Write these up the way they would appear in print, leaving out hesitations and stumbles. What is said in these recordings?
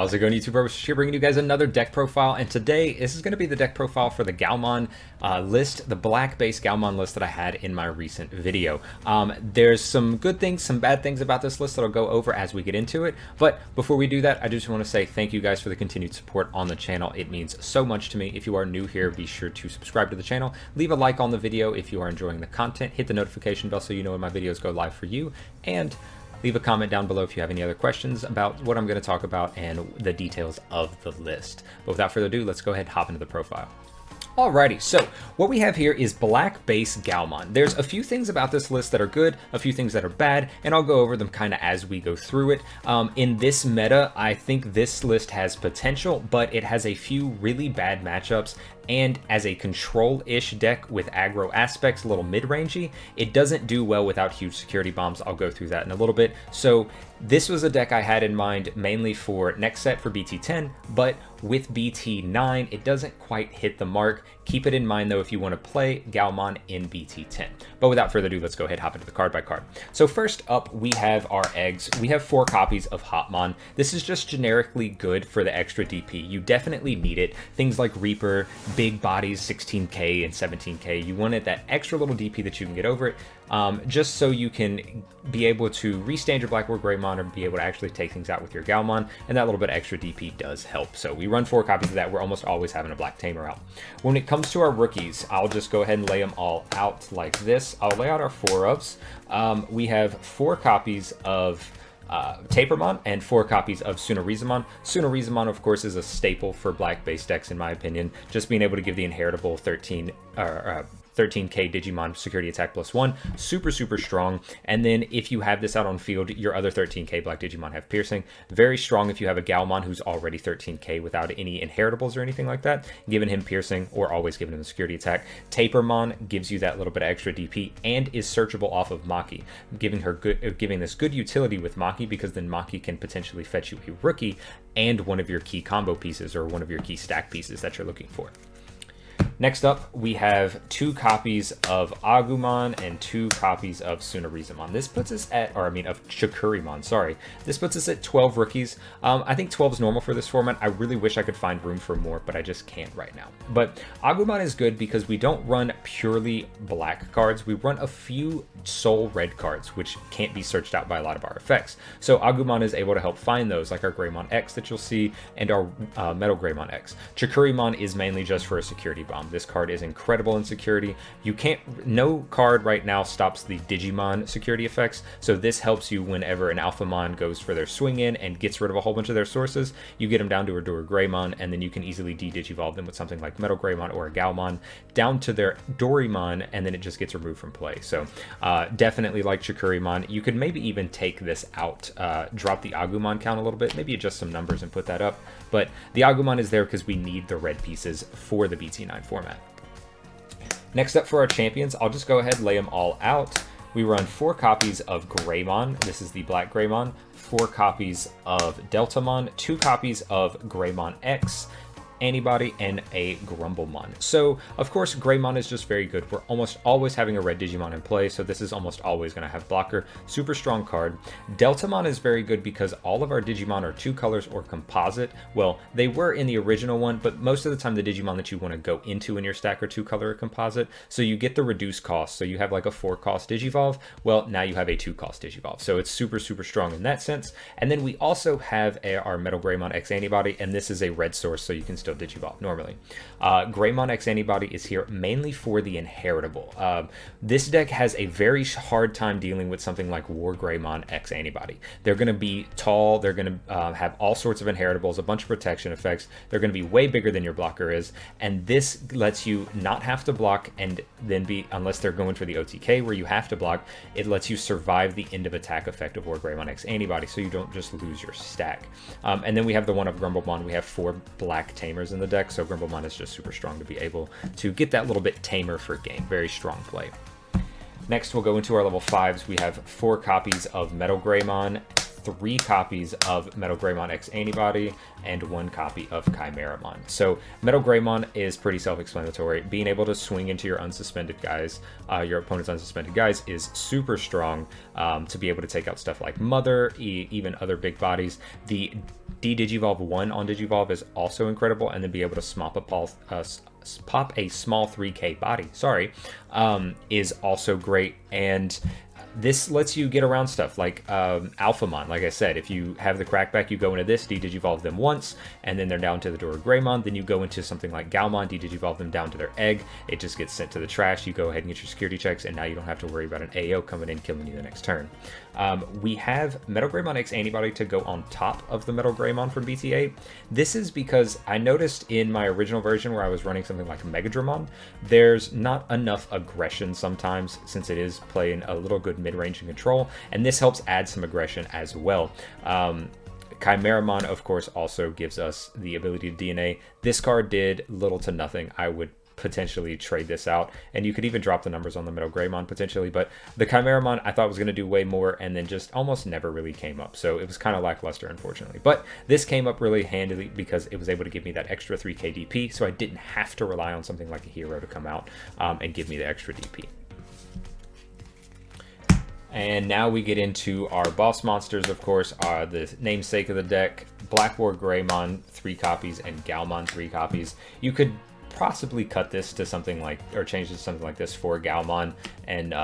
How's it going, YouTubers? Here bringing you guys another deck profile, and today this is going to be the deck profile for the Gaiomon list, the black base Gaiomon list that I had in my recent video. There's some good things, some bad things about this list that I'll go over as we get into it, but before we do that, I just want to say thank you guys for the continued support on the channel. It means so much to me. If you are new here, be sure to subscribe to the channel, leave a like on the video if you are enjoying the content, hit the notification bell so you know when my videos go live for you, and leave a comment down below if you have any other questions about what I'm going to talk about and the details of the list. But without further ado, let's go ahead and hop into the profile. Alrighty, so what we have here is black base Gaiomon. There's a few things about this list that are good, a few things that are bad, and I'll go over them kind of as we go through it. In this meta, I think this list has potential, but it has a few really bad matchups, and as a control-ish deck with aggro aspects, a little mid-rangey, it doesn't do well without huge security bombs. I'll go through that in a little bit. So this was a deck I had in mind mainly for next set for BT10, but with BT9, it doesn't quite hit the mark. Keep it in mind though if you want to play Gaiomon in BT10. But without further ado, let's go ahead and hop into the card by card. So first up, we have our eggs. We have 4 copies of Hotmon. This is just generically good for the extra DP. You definitely need it. Things like Reaper, big bodies, 16k and 17k. You wanted that extra little DP that you can get over it, just so you can be able to restand your Black War Greymon or be able to actually take things out with your Gaiomon, and that little bit of extra DP does help. So we run 4 copies of that. We're almost always having a Black Tamer out. When it comes to our rookies, I'll just go ahead and lay them all out like this. I'll lay out our 4-ofs. We have 4 copies of Tapermon and 4 copies of Tsunorizumon. Tsunorizumon, of course, is a staple for black base decks in my opinion. Just being able to give the inheritable 13k Digimon security attack +1, super strong. And then if you have this out on field, your other 13k black Digimon have piercing, very strong if you have a Gaiomon who's already 13k without any inheritables or anything like that, giving him piercing or always giving him a security attack. Tapermon gives you that little bit of extra DP and is searchable off of Maki, giving this good utility with Maki, because then Maki can potentially fetch you a rookie and one of your key combo pieces or one of your key stack pieces that you're looking for. Next up, we have 2 copies of Agumon and 2 copies of Tsunorizumon. This puts us at, of Chikurimon, sorry. This puts us at 12 rookies. I think 12 is normal for this format. I really wish I could find room for more, but I just can't right now. But Agumon is good because we don't run purely black cards. We run a few soul red cards, which can't be searched out by a lot of our effects. So Agumon is able to help find those, like our Greymon X that you'll see, and our Metal Greymon X. Chikurimon is mainly just for a security bomb. This card is incredible in security. No card right now stops the Digimon security effects, so this helps you whenever an Alphamon goes for their swing in and gets rid of a whole bunch of their sources. You get them down to a Greymon, and then you can easily de-digivolve them with something like Metal Greymon or a Gaiomon down to their Dorimon, and then it just gets removed from play. So definitely like Chikurimon. You could maybe even take this out, drop the Agumon count a little bit, maybe adjust some numbers and put that up, but the Agumon is there because we need the red pieces for the BT9 format. Next up for our champions, I'll just go ahead and lay them all out. We run 4 copies of Greymon. This is the black Greymon. 4 copies of Deltamon. 2 copies of Greymon X, Antibody, and a Grumblemon. So of course Greymon is just very good. We're almost always having a red Digimon in play, so this is almost always going to have blocker. Super strong card. Deltamon is very good because all of our Digimon are 2 colors or composite. Well, they were in the original one, but most of the time the Digimon that you want to go into in your stack are 2 color or composite, so you get the reduced cost. So you have like a 4 cost Digivolve, well now you have a 2 cost Digivolve, so it's super strong in that sense. And then we also have our Metal Greymon X Antibody, and this is a red source, so you can still Digivolve normally. Greymon X Antibody is here mainly for the inheritable. This deck has a very hard time dealing with something like War Greymon X Antibody. They're going to be tall, they're going to have all sorts of inheritables, a bunch of protection effects, they're going to be way bigger than your blocker is, and this lets you not have to block and then be, unless they're going for the OTK where you have to block, it lets you survive the end of attack effect of War Greymon X Antibody, so you don't just lose your stack. And then we have the one of Grumblemon. We have 4 black Tamers in the deck, so Grumblemon is just super strong to be able to get that little bit tamer for game. Very strong play. Next, we'll go into our level 5s. We have 4 copies of Metal Greymon, 3 copies of Metal Greymon X Antibody and 1 copy of Chimeramon. So Metal Greymon is pretty self-explanatory. Being able to swing into your unsuspended guys, your opponent's unsuspended guys, is super strong to be able to take out stuff like Mother, even other big bodies. The D-Digivolve 1 on Digivolve is also incredible, and then be able to pop a small 3K body, is also great. And this lets you get around stuff like Alphamon. Like I said, if you have the crackback, you go into this, D-Digivolve them once, and then they're down to the door of Greymon. Then you go into something like Gaiomon, D-Digivolve them down to their egg. It just gets sent to the trash. You go ahead and get your security checks, and now you don't have to worry about an AO coming in killing you the next turn. We have Metal Greymon X Antibody to go on top of the Metal Greymon from BT8. This is because I noticed in my original version where I was running something like Megadramon, there's not enough aggression sometimes, since it is playing a little good mid-range and control, and this helps add some aggression as well. Chimeramon, of course, also gives us the ability to DNA. This card did little to nothing. I would potentially trade this out, and you could even drop the numbers on the Metal Greymon potentially, but the Chimeramon I thought was going to do way more, and then just almost never really came up, so it was kind of lackluster, unfortunately. But this came up really handily because it was able to give me that extra 3k DP, so I didn't have to rely on something like a hero to come out and give me the extra DP. And now we get into our boss monsters, of course, are the namesake of the deck, Black War Greymon 3 copies and Gaiomon 3 copies. You could possibly cut this to something like, or change it to something like this for Gaiomon and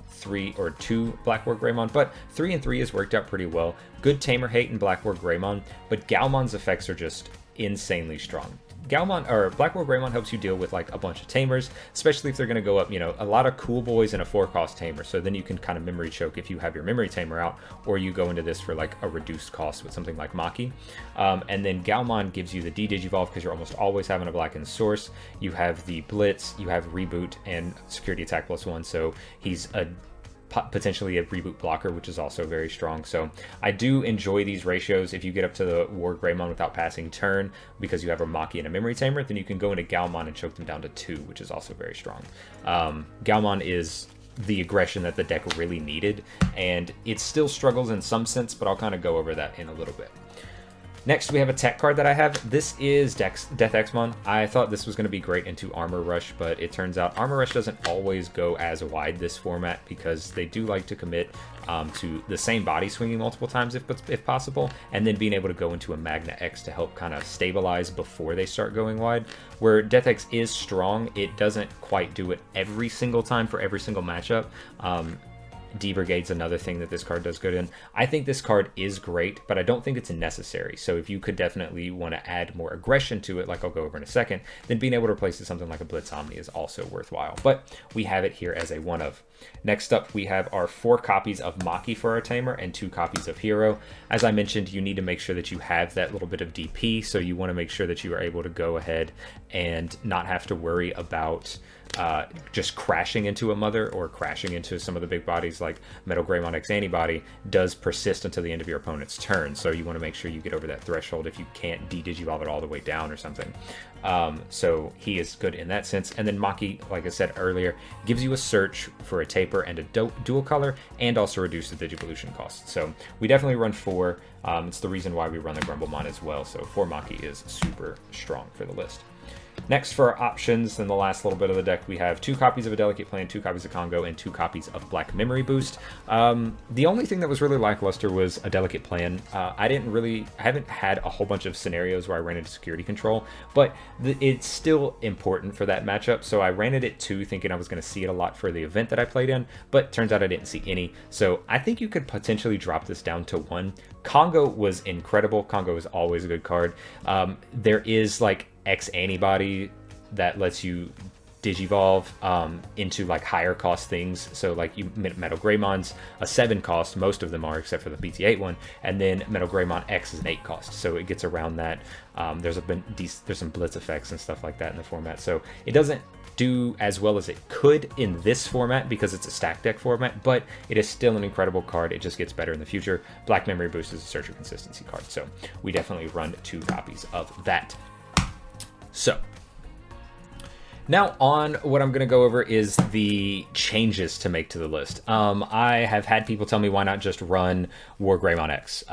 3 or 2 Black War Greymon, but 3 and 3 has worked out pretty well. Good Tamer hate in Black War Greymon, but Gaiamon's effects are just insanely strong. Gaiomon, or Black War Greymon, helps you deal with like a bunch of tamers, especially if they're going to go up, you know, a lot of cool boys and a 4-cost tamer. So then you can kind of memory choke if you have your memory tamer out, or you go into this for like a reduced cost with something like Maki. And then Gaiomon gives you the D-Digivolve because you're almost always having a blackened source. You have the Blitz, you have Reboot and Security Attack +1, so he's a potentially a reboot blocker, which is also very strong. So I do enjoy these ratios. If you get up to the War Greymon without passing turn because you have a Maki and a memory tamer, then you can go into Gaiomon and choke them down to 2, which is also very strong. Gaiomon is the aggression that the deck really needed, and it still struggles in some sense, but I'll kind of go over that in a little bit. Next, we have a tech card that I have. This is Death Exmon. I thought this was going to be great into Armor Rush, but it turns out Armor Rush doesn't always go as wide this format because they do like to commit to the same body swinging multiple times if possible, and then being able to go into a Magna X to help kind of stabilize before they start going wide. Where Death X is strong, it doesn't quite do it every single time for every single matchup. D-Brigade's another thing that this card does good in. I think this card is great, but I don't think it's necessary. So if you could definitely want to add more aggression to it, like I'll go over in a second, then being able to replace it with something like a Blitz Omni is also worthwhile. But we have it here as a one of. Next up, we have our 4 copies of Maki for our Tamer and 2 copies of Hero. As I mentioned, you need to make sure that you have that little bit of DP, so you want to make sure that you are able to go ahead and not have to worry about just crashing into a Mother or crashing into some of the big bodies like Metal Greymon X Antibody does persist until the end of your opponent's turn. So you want to make sure you get over that threshold if you can't D-Digivolve it all the way down or something. So he is good in that sense. And then Maki, like I said earlier, gives you a search for a taper and a dual color, and also reduce the Digivolution cost. So we definitely run 4. It's the reason why we run the Grumblemon as well. So 4 Maki is super strong for the list. Next, for our options, in the last little bit of the deck, we have 2 copies of a Delicate Plan, 2 copies of Congo, and 2 copies of Black Memory Boost. The only thing that was really lackluster was a Delicate Plan. I haven't had a whole bunch of scenarios where I ran into security control, but it's still important for that matchup, so I ran it at 2 thinking I was going to see it a lot for the event that I played in, but turns out I didn't see any, so I think you could potentially drop this down to 1. Congo was incredible. Congo is always a good card. There is like X Antibody that lets you Digivolve into like higher cost things. So like Metal Greymon's a 7 cost, most of them are except for the BT8 one, and then Metal Greymon X is an 8 cost, so it gets around that. There's some blitz effects and stuff like that in the format, so it doesn't do as well as it could in this format because it's a stack deck format, but it is still an incredible card. It just gets better in the future. Black Memory Boost is a Searcher Consistency card, so we definitely run 2 copies of that. So Now on what I'm going to go over is the changes to make to the list. I have had people tell me why not just run War Greymon X.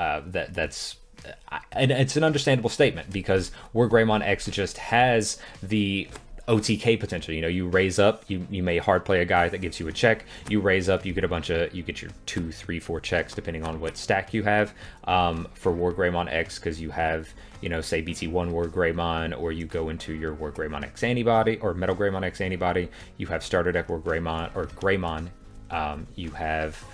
And it's an understandable statement because War Greymon X just has the OTK potential. You know, you raise up, you may hard play a guy that gives you a check. You raise up, you get you get your 2, 3, 4 checks depending on what stack you have. For War Greymon X, because you have, you know, say BT1 War Greymon, or you go into your War Greymon X antibody or Metal Greymon X antibody. You have starter deck War Greymon or Greymon. You have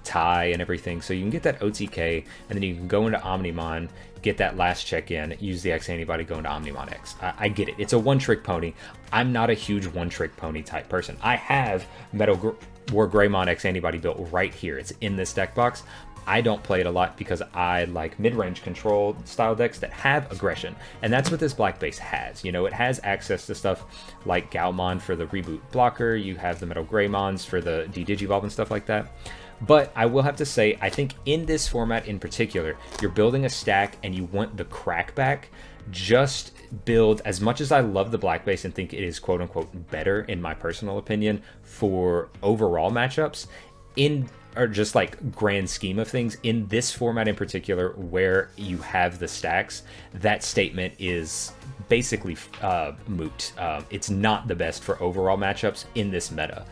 tie and everything, so you can get that OTK, and then you can go into Omnimon, get that last check in, use the X antibody, go into Omnimon X. I get it. It's a one-trick pony. I'm not a huge one-trick pony type person. I have War Greymon X antibody built right here. It's in this deck box. I don't play it a lot because I like mid-range control style decks that have aggression, and that's what this black base has. You know, it has access to stuff like Gaiomon for the reboot blocker. You have the Metal Greymons for the Digivolve and stuff like that. But I will have to say, I think in this format in particular, you're building a stack and you want the crackback. Just build, as much as I love the black base and think it is quote unquote better in my personal opinion for overall matchups, or just like grand scheme of things, in this format in particular where you have the stacks, that statement is basically moot. It's not the best for overall matchups in this meta.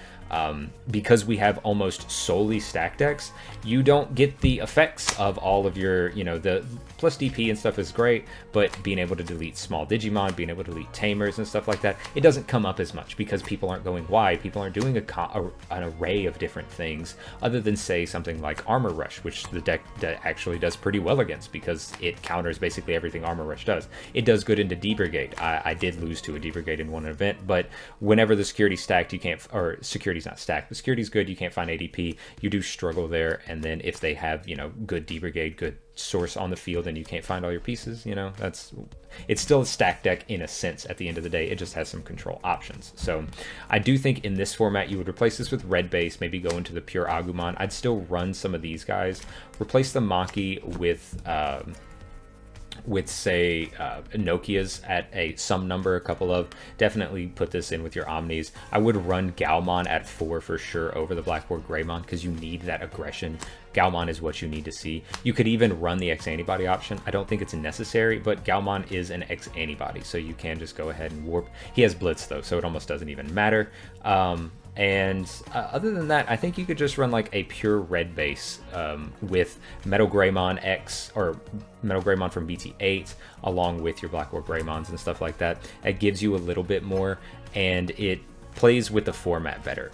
Because we have almost solely stack decks, you don't get the effects of all of your, you know, the plus DP and stuff is great, but being able to delete small Digimon, being able to delete tamers and stuff like that, it doesn't come up as much because people aren't going wide. People aren't doing an array of different things other than, say, something like Armor Rush, which the deck actually does pretty well against because it counters basically everything Armor Rush does. It does good into D Brigade. I did lose to a D Brigade in one event, but whenever the security's stacked, you can't, or security's not stacked, the security's good, you can't find ADP, you do struggle there. And then if they have, you know, good D Brigade, good source on the field, and you can't find all your pieces, you know, it's still a stack deck in a sense at the end of the day. It just has some control options. So I do think in this format you would replace this with red base, maybe go into the pure Agumon. I'd still run some of these guys, replace the Maki with say Nokia's at some number, a couple of. Definitely put this in with your Omnis. I would run Gaiomon at 4 for sure over the Black War Greymon because you need that aggression. Gaiomon is what you need to see. You could even run the X antibody option. I don't think it's necessary, but Gaiomon is an X antibody, so you can just go ahead and warp. He has Blitz though, so it almost doesn't even matter. Other than that, I think you could just run like a pure red base with Metal Greymon X or Metal Greymon from BT8 along with your Black War Greymons and stuff like that. It gives you a little bit more and it plays with the format better.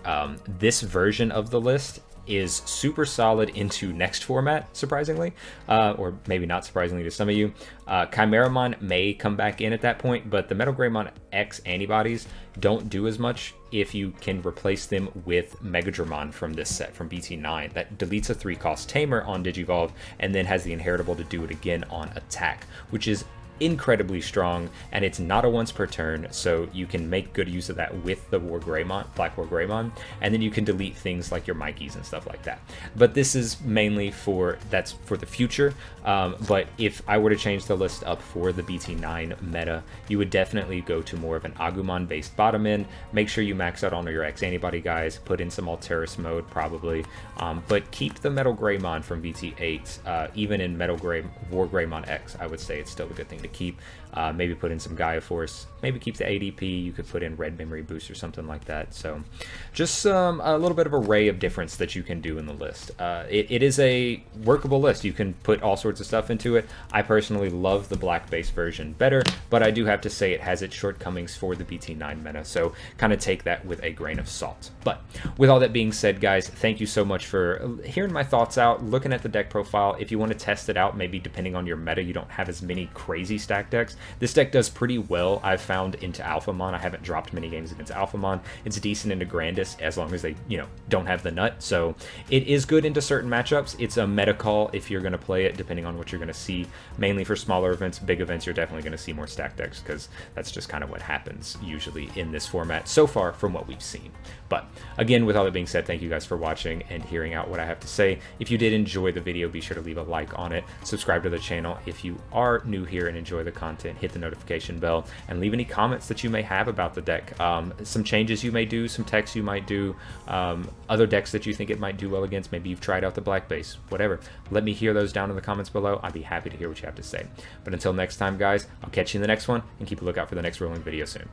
This version of the list is super solid into next format, surprisingly, or maybe not surprisingly to some of you. Chimeramon may come back in at that point, but the Metal Greymon X antibodies don't do as much if you can replace them with Megadramon from this set, from BT9, that deletes a 3-cost Tamer on Digivolve and then has the inheritable to do it again on attack, which is incredibly strong, and it's not a once per turn, so you can make good use of that with the War Greymon, Black War Greymon, and then you can delete things like your Mikeys and stuff like that. But this is mainly that's for the future. But if I were to change the list up for the BT9 meta, you would definitely go to more of an Agumon based bottom end. Make sure you max out on your X antibody guys, put in some Alteris mode probably, but keep the Metal Greymon from BT8. Even in War Greymon X, I would say it's still a good thing to keep. Maybe put in some Gaia Force, maybe keep the ADP. You could put in Red Memory Boost or something like that. So just a little bit of array of difference that you can do in the list. It is a workable list. You can put all sorts of stuff into it. I personally love the black base version better, but I do have to say it has its shortcomings for the BT9 meta, so kind of take that with a grain of salt. But with all that being said, guys, thank you so much for hearing my thoughts out, looking at the deck profile. If you want to test it out, maybe depending on your meta, you don't have as many crazy stack decks. This deck does pretty well, I've found, into Alphamon. I haven't dropped many games against Alphamon. It's decent into Grandis as long as they, don't have the nut. So it is good into certain matchups. It's a meta call if you're going to play it, depending on what you're going to see. Mainly for smaller events, big events, you're definitely going to see more stack decks because that's just kind of what happens usually in this format so far from what we've seen. But again, with all that being said, thank you guys for watching and hearing out what I have to say. If you did enjoy the video, be sure to leave a like on it. Subscribe to the channel if you are new here and enjoy enjoy the content, hit the notification bell, and leave any comments that you may have about the deck. Some changes you may do, some techs you might do, other decks that you think it might do well against. Maybe you've tried out the black base, whatever. Let me hear those down in the comments below. I'd be happy to hear what you have to say. But until next time, guys, I'll catch you in the next one, and keep a lookout for the next rolling video soon.